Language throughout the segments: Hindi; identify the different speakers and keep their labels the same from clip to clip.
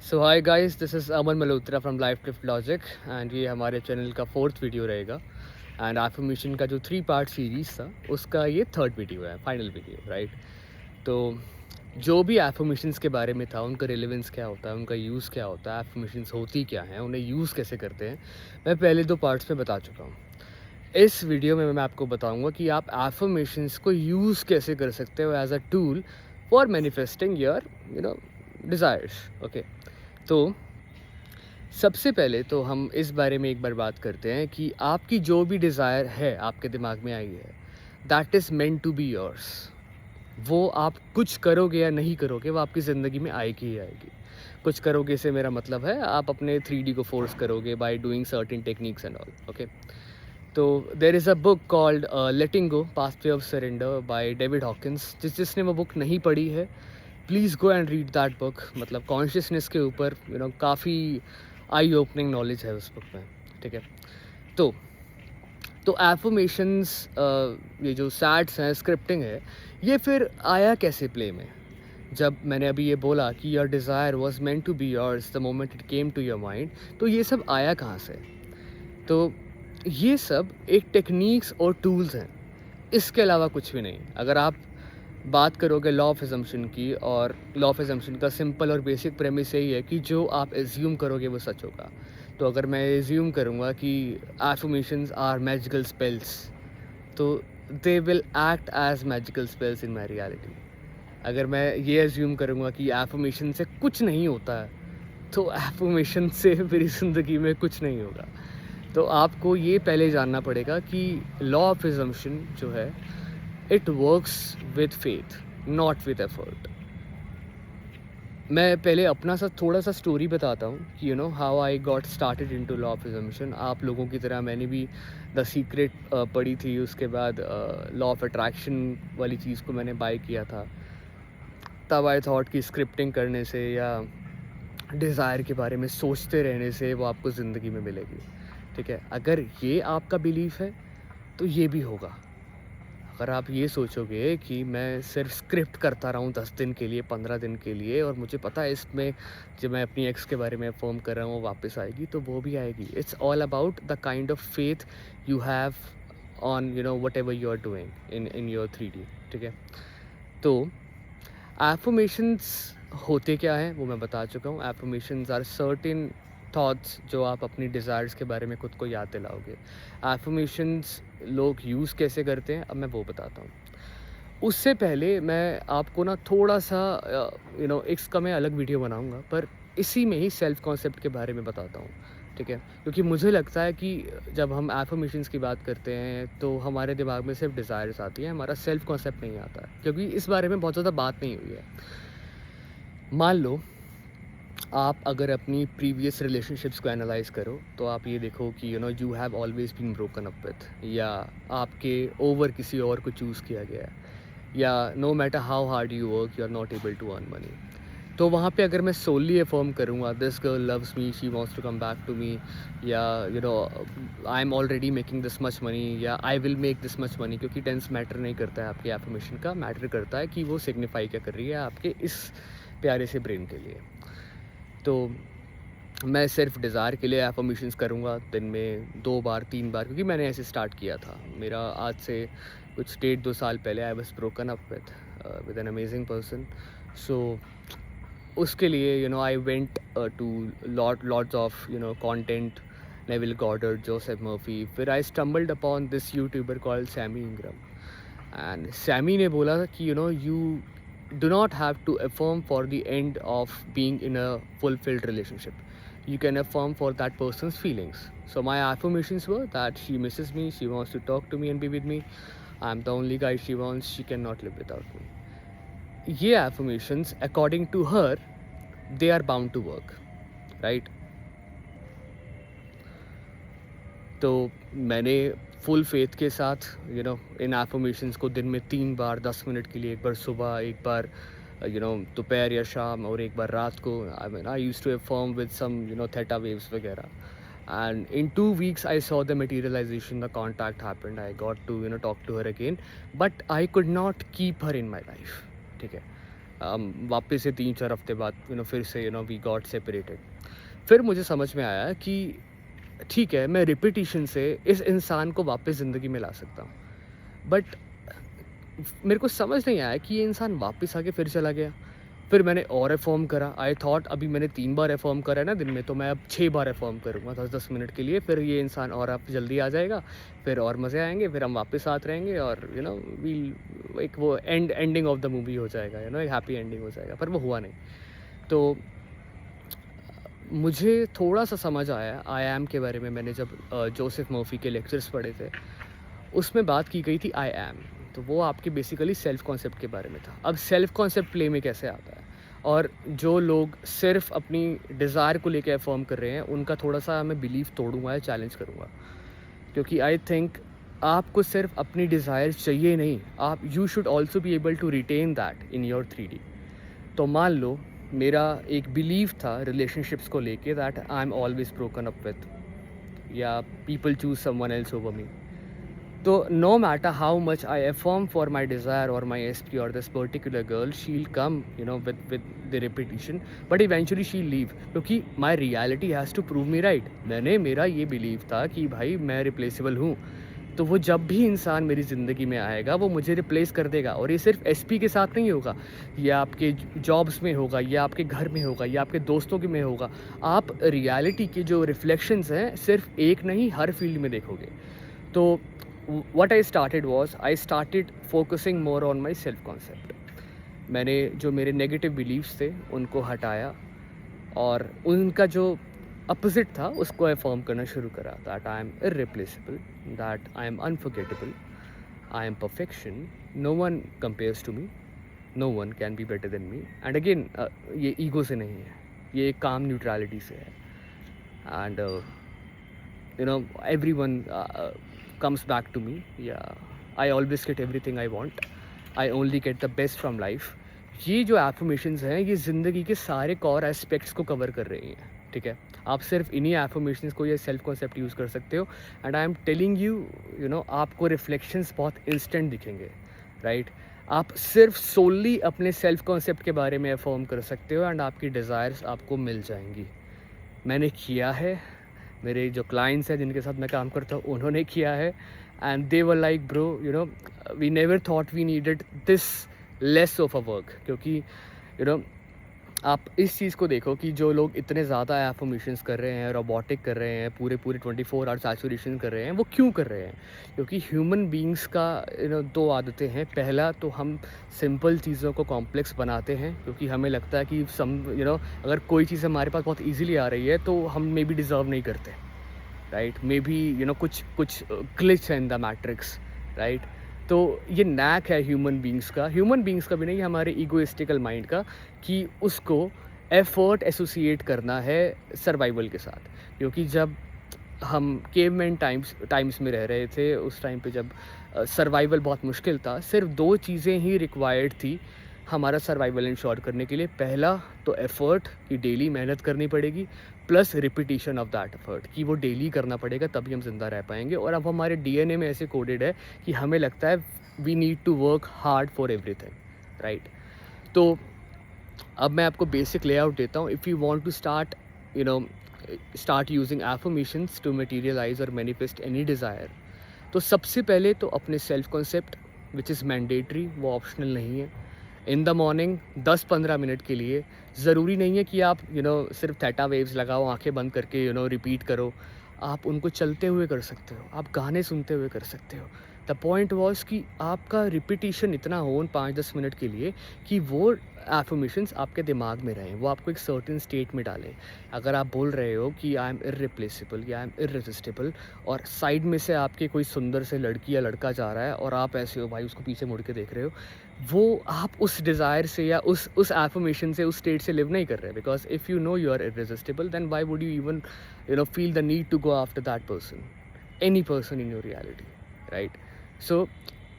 Speaker 1: So hi guys, this is Aman Malhotra from life lift logic and ये हमारे चैनल का फोर्थ वीडियो रहेगा। एंड एफर्मेशन का जो 3 पार्ट सीरीज़ था उसका ये थर्ड वीडियो है, फाइनल वीडियो, राइट। तो जो भी एफर्मेशंस के बारे में था, उनका रिलेवेंस क्या होता है, उनका यूज़ क्या होता है, एफर्मेशंस होती क्या हैं, उन्हें यूज़ कैसे करते हैं, मैं पहले 2 पार्ट्स में बता चुका हूँ। इस वीडियो में मैं आपको बताऊंगा कि आप एफर्मेशंस को यूज़ कैसे कर सकते हो as a tool for manifesting your desires. Okay, तो सबसे पहले तो हम इस बारे में एक बार बात करते हैं कि आपकी जो भी डिज़ायर है आपके दिमाग में आई है, that is meant to be yours. वो आप कुछ करोगे या नहीं करोगे, वो आपकी ज़िंदगी में आएगी ही आएगी। कुछ करोगे से मेरा मतलब है आप अपने 3D को फोर्स करोगे by doing certain techniques and all. Okay, तो there is a book called letting go pathway of surrender by David Hawkins. जिसने वो बुक नहीं पढ़ी है, please go and read that book. मतलब कॉन्शियसनेस के ऊपर काफ़ी आई ओपनिंग नॉलेज है उस बुक में। ठीक है, तो एफर्मेशंस, ये जो सैट्स हैं, स्क्रिप्टिंग है, ये फिर आया कैसे प्ले में? जब मैंने अभी ये बोला कि your desire was meant to be yours the moment it came to your mind, तो ये सब आया कहाँ से? तो ये सब एक टेक्निक्स और टूल्स हैं, इसके अलावा कुछ भी नहीं। अगर आप बात करोगे लॉ ऑफ एजम्पशन की, और लॉ ऑफ एजम्पशन का सिंपल और बेसिक प्रेमिस यही है कि जो आप एज्यूम करोगे वो सच होगा। तो अगर मैं एज्यूम करूँगा कि एफर्मेशंस आर मैजिकल स्पेल्स, तो they will act as magical spells in my reality. अगर मैं ये एज्यूम करूँगा कि एफर्मेशन से कुछ नहीं होता है, तो एफर्मेशन से मेरी ज़िंदगी में कुछ नहीं होगा। तो आपको ये पहले जानना पड़ेगा कि लॉ ऑफ एजम्पशन जो है, it works with faith, not with effort. मैं पहले अपना सा थोड़ा सा स्टोरी बताता हूँ कि how I got started into law of assumption. आप लोगों की तरह मैंने भी द सीक्रेट पढ़ी थी, उसके बाद लॉ ऑफ अट्रैक्शन वाली चीज़ को मैंने बाय किया था। तब आई थॉट कि स्क्रिप्टिंग करने से या डिज़ायर के बारे में सोचते रहने से वो आपको ज़िंदगी में मिलेगी। ठीक है, अगर ये आपका बिलीफ है तो ये भी होगा। अगर आप ये सोचोगे कि मैं सिर्फ स्क्रिप्ट करता रहूँ 10 दिन के लिए, 15 दिन के लिए, और मुझे पता है इसमें जब मैं अपनी एक्स के बारे में फॉर्म कर रहा हूँ वो वापस आएगी, तो वो भी आएगी। It's all about the kind of faith you have on whatever you are doing in your 3D। ठीक है, तो एफर्मेशंस होते क्या हैं वो मैं बता चुका हूँ। एफर्मेशंस आर सर्टेन थॉट्स जो आप अपनी डिज़ायर्स के बारे में खुद को याद दिलाओगे। एफर्मेशंस लोग यूज़ कैसे करते हैं, अब मैं वो बताता हूँ। उससे पहले मैं आपको ना थोड़ा सा इसका मैं अलग वीडियो बनाऊंगा, पर इसी में ही सेल्फ कॉन्सेप्ट के बारे में बताता हूँ। ठीक है, क्योंकि मुझे लगता है कि जब हम एफर्मेशंस की बात करते हैं तो हमारे दिमाग में सिर्फ डिज़ायर्स आती हैं, हमारा सेल्फ कॉन्सेप्ट नहीं आता है, क्योंकि इस बारे में बहुत ज़्यादा बात नहीं हुई है। मान लो आप अगर अपनी प्रीवियस रिलेशनशिप्स को एनालाइज करो, तो आप ये देखो कि you have always been broken up with, या आपके ओवर किसी और को चूज़ किया गया है, या no matter how hard you work you are not able to earn money. तो वहाँ पे अगर मैं सोली अफर्म करूँगा this girl loves me, she wants to come back to me, या I am already making this much money, या I will make this much money, क्योंकि टेंस मैटर नहीं करता है आपकी एफर्मेशन का, मैटर करता है कि वो सिग्निफाई क्या कर रही है आपके इस प्यारे से ब्रेन के लिए। तो मैं सिर्फ डिज़ायर के लिए एफर्मेशंस करूँगा दिन में 2 बार 3 बार, क्योंकि मैंने ऐसे स्टार्ट किया था। मेरा आज से कुछ 1.5 2 साल पहले I was broken up with an amazing person. So उसके लिए I went to lots of content, Neville Goddard, Joseph Murphy. फिर I stumbled upon this YouTuber called Sammy Ingram, and Sammy ने बोला कि you do not have to affirm for the end of being in a fulfilled relationship. You can affirm for that person's feelings. So my affirmations were that she misses me, she wants to talk to me and be with me, I'm the only guy she wants, she cannot live without me. ये affirmations according to her, they are bound to work, right? तो मैंने फुल फेथ के साथ इन एफर्मेशंस को दिन में 3 बार 10 मिनट के लिए, एक बार सुबह, एक बार दोपहर या शाम, और एक बार रात को, I used to affirm with some theta waves वगैरह। And in 2 weeks I saw the materialization, the contact happened, I got to talk to her again, but I could not keep her in my life. ठीक है, वापस से 3-4 हफ्ते बाद फिर से वी गॉट सेपरेटेड। फिर मुझे समझ में आया कि ठीक है, मैं रिपीटिशन से इस इंसान को वापस ज़िंदगी में ला सकता हूँ, बट मेरे को समझ नहीं आया कि ये इंसान वापस आके फिर चला गया। फिर मैंने और रिफ़ॉर्म करा। आई थॉट अभी मैंने 3 बार रिफ़ॉर्म करा है ना दिन में, तो मैं अब 6 बार रिफ़ॉर्म करूँगा 10-10 मिनट के लिए। फिर ये इंसान और अब जल्दी आ जाएगा, फिर और मज़े आएँगे, फिर हम वापस साथ रहेंगे और वील एक वो एंडिंग ऑफ द मूवी हो जाएगा, एक हैप्पी एंडिंग हो जाएगा। पर वो हुआ नहीं। तो मुझे थोड़ा-सा समझ आया आई एम के बारे में। मैंने जब जोसेफ मर्फी के लेक्चर्स पढ़े थे, उसमें बात की गई थी आई एम। तो वो आपके बेसिकली सेल्फ कॉन्सेप्ट के बारे में था। अब सेल्फ कॉन्सेप्ट प्ले में कैसे आता है, और जो लोग सिर्फ अपनी डिज़ायर को लेके अफर्म कर रहे हैं, उनका थोड़ा-सा मैं बिलीव तोड़ूँगा या चैलेंज करूँगा। क्योंकि आई थिंक आपको सिर्फ अपनी डिज़ायर चाहिए नहीं, आप you should also be able to retain that in your 3D। तो मान लो मेरा एक बिलीव था रिलेशनशिप्स को लेके that I am always broken up with, या people choose someone else over me. तो no matter how much I affirm for my desire और माई SP और this particular girl, she'll come with the repetition, but eventually she'll leave, क्योंकि my reality has to prove me right. मेरा ये बिलीव था कि भाई मैं रिप्लेसेबल हूँ, तो वो जब भी इंसान मेरी ज़िंदगी में आएगा वो मुझे रिप्लेस कर देगा। और ये सिर्फ SP के साथ नहीं होगा, ये आपके जॉब्स में होगा, या आपके घर में होगा, या आपके दोस्तों के में होगा। आप रियलिटी के जो रिफ्लेक्शंस हैं सिर्फ एक नहीं, हर फील्ड में देखोगे। तो what I started was I started focusing more on my self concept। मैंने जो मेरे नेगेटिव बिलीव्स थे उनको हटाया, और उनका जो अपोजिट था उसको अफर्म करना शुरू करा। That I am irreplaceable, that I am unforgettable, I am perfection, no one compares to me, no one can be better than me. And again ये ईगो से नहीं है, ये काम न्यूट्रलिटी से है। And everyone comes back to me, yeah, I always get everything I want, I only get the best from life। ये जो एफर्मेशंस हैं ये ज़िंदगी के सारे कॉर एस्पेक्ट्स को कवर कर रही हैं, ठीक है। आप सिर्फ इन्हीं एफर्मेशंस को या सेल्फ कॉन्सेप्ट यूज़ कर सकते हो। And I am telling you आपको रिफ्लेक्शंस बहुत इंस्टेंट दिखेंगे, राइट। आप सिर्फ सोली अपने सेल्फ कॉन्सेप्ट के बारे में अफर्म कर सकते हो एंड आपकी डिज़ायर्स आपको मिल जाएंगी। मैंने किया है, मेरे जो क्लाइंट्स हैं जिनके साथ मैं काम करता हूँ उन्होंने किया है, and they were like bro we never thought we needed this less of a work. क्योंकि आप इस चीज़ को देखो कि जो लोग इतने ज़्यादा एफर्मेशंस कर रहे हैं, रोबोटिक कर रहे हैं, पूरे 24 आवर सैचुरेशन कर रहे हैं, वो क्यों कर रहे हैं? क्योंकि ह्यूमन बींग्स का 2 आदतें हैं। पहला तो हम सिंपल चीज़ों को कॉम्प्लेक्स बनाते हैं, क्योंकि हमें लगता है कि अगर कोई चीज़ हमारे पास बहुत ईजिली आ रही है तो हम मे बी डिज़र्व नहीं करते, राइट। मे बी कुछ ग्लिच है इन द मैट्रिक्स, राइट। तो ये नैक है ह्यूमन बींग्स का भी नहीं, हमारे ईगोइस्टिकल माइंड का, कि उसको एफर्ट एसोसिएट करना है सर्वाइवल के साथ। क्योंकि जब हम केवमैन टाइम्स में रह रहे थे, उस टाइम पे जब सर्वाइवल बहुत मुश्किल था, सिर्फ 2 चीज़ें ही रिक्वायर्ड थी हमारा सर्वाइवल इंश्योर करने के लिए। पहला तो एफ़र्ट, कि डेली मेहनत करनी पड़ेगी, plus repetition of that effort, कि वो डेली करना पड़ेगा तभी हम ज़िंदा रह पाएंगे। और अब हमारे DNA में ऐसे कोडेड है कि हमें लगता है we need to work hard for everything, right. तो अब मैं आपको बेसिक लेआउट देता हूँ। If you want to start using affirmations to materialize और मैनिफेस्ट एनी डिज़ायर, तो सबसे पहले तो अपने self concept which is mandatory, वो ऑप्शनल नहीं है। इन द मॉर्निंग 10-15 मिनट के लिए, ज़रूरी नहीं है कि आप सिर्फ थीटा वेव्स लगाओ, आंखें बंद करके रिपीट करो। आप उनको चलते हुए कर सकते हो, आप गाने सुनते हुए कर सकते हो। द पॉइंट वॉज कि आपका रिपीटिशन इतना हो 5-10 मिनट के लिए कि वो एफर्मेशंस आपके दिमाग में रहें, वो आपको एक सर्टेन स्टेट में डालें। अगर आप बोल रहे हो कि आई एम इररिप्लेसेबल या आई एम इररेसिस्टिबल, और साइड में से आपके कोई सुंदर से लड़की या लड़का जा रहा है और आप ऐसे हो भाई उसको पीछे मुड़ के देख रहे हो, वो आप उस डिज़ायर से या उस एफर्मेशन से, उस स्टेट से लिव नहीं कर रहे। Because if you know are irresistible, then why would you even feel the need to go after that person, any person in your reality, right. So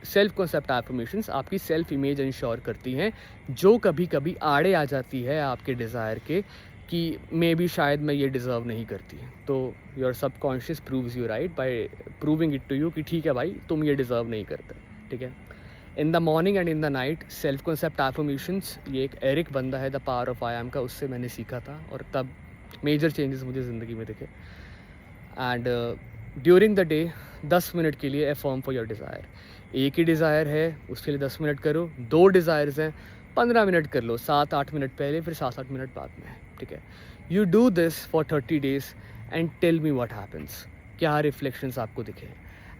Speaker 1: self concept affirmations आपकी सेल्फ इमेज इंश्योर करती हैं, जो कभी कभी आड़े आ जाती है आपके डिज़ायर के, कि मे बी शायद मैं ये डिज़र्व नहीं करती। तो your subconscious proves you right by proving it to you कि ठीक है भाई तुम ये डिज़र्व नहीं करते, ठीक है। In the morning and in the night self concept affirmations, ये एक एरिक बंदा है the power of I am का, उससे मैंने सीखा था और तब मेजर चेंजेस मुझे ज़िंदगी में दिखे। And during the day 10 minute के लिए अफर्म फॉर योर डिज़ायर। एक ही डिज़ायर है उसके लिए 10 मिनट करो, 2 डिज़ायर्स हैं 15 मिनट कर लो, 7-8 मिनट पहले फिर 7-8 मिनट बाद में, ठीक है। You do this for 30 days and tell me what happens, क्या रिफ्लेक्शंस आपको दिखे।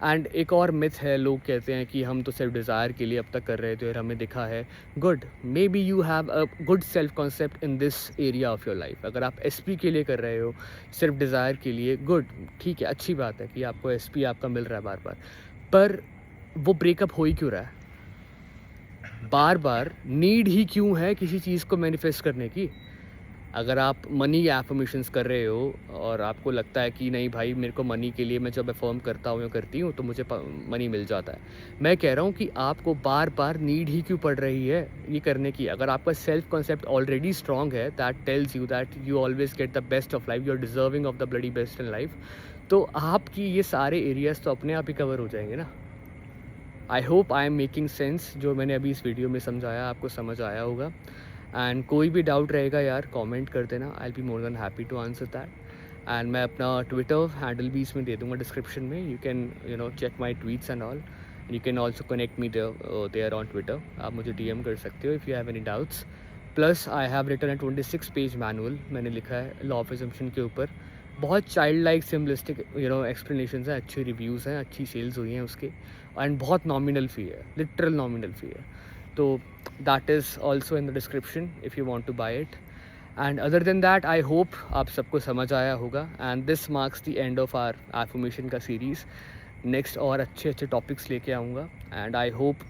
Speaker 1: एंड एक और मिथ है, लोग कहते हैं कि हम तो सिर्फ डिज़ायर के लिए अब तक कर रहे थे और हमें दिखा है। Good, may be you have a good self concept in this area of your life. अगर आप एसपी के लिए कर रहे हो, सिर्फ डिज़ायर के लिए, गुड, ठीक है, अच्छी बात है कि आपको एसपी आपका मिल रहा है बार बार, पर वो ब्रेकअप हो ही क्यों रहा है बार बार? नीड ही क्यों है किसी चीज़ को मैनिफेस्ट करने की? अगर आप मनी एफर्मेशंस कर रहे हो और आपको लगता है कि नहीं भाई, मेरे को मनी के लिए मैं जब अफर्म करता हूँ या करती हूँ तो मुझे मनी मिल जाता है, मैं कह रहा हूँ कि आपको बार बार नीड ही क्यों पड़ रही है ये करने की? अगर आपका सेल्फ कॉन्सेप्ट ऑलरेडी स्ट्रॉन्ग है, that tells you that you always get the best of life, you are deserving of the bloody best in life, तो आपकी ये सारे एरियाज तो अपने आप ही कवर हो जाएंगे ना। I hope I am making sense, जो मैंने अभी इस वीडियो में समझाया आपको समझ आया होगा। एंड कोई भी डाउट रहेगा यार कमेंट कर देना, I will be more than happy to answer that. And मैं अपना ट्विटर हैंडल भी इसमें दे दूँगा डिस्क्रिप्शन में, you can check my tweets and all, you can also connect me there on Twitter, आप मुझे DM कर सकते हो if you have any doubts. Plus I have written a 26 page manual, मैंने लिखा है लॉ ऑफ असम्पशन के ऊपर, बहुत चाइल्ड लाइक सिम्बलिस्टिक एक्सप्लेनेशन हैं, अच्छे रिव्यूज़ हैं, अच्छी सेल्स हुई हैं उसके, एंड बहुत नॉमिनल फ़ी है, लिटरल नॉमिनल फ़ी है, तो that is also in the description if you want to buy it. And other than that I hope आप सबको समझ आया होगा, and this marks the end of our affirmation का सीरीज़। नेक्स्ट और अच्छे अच्छे टॉपिक्स लेके आऊँगा, एंड आई होप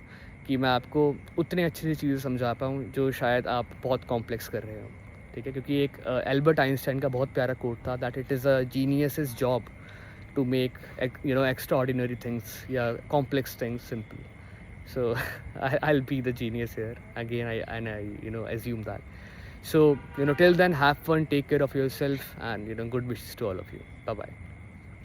Speaker 1: कि मैं आपको उतने अच्छे से चीज़ें समझा पाऊँ जो शायद आप बहुत कॉम्प्लेक्स कर रहे हो, ठीक है। क्योंकि एक एल्बर्ट आइंस्टाइन का बहुत प्यारा कोट था, that it is a genius job to make extraordinary things, yeah, complex things simple. So I'll be the genius here again. I assume that. So till then, have fun, take care of yourself, and good wishes to all of you. Bye bye.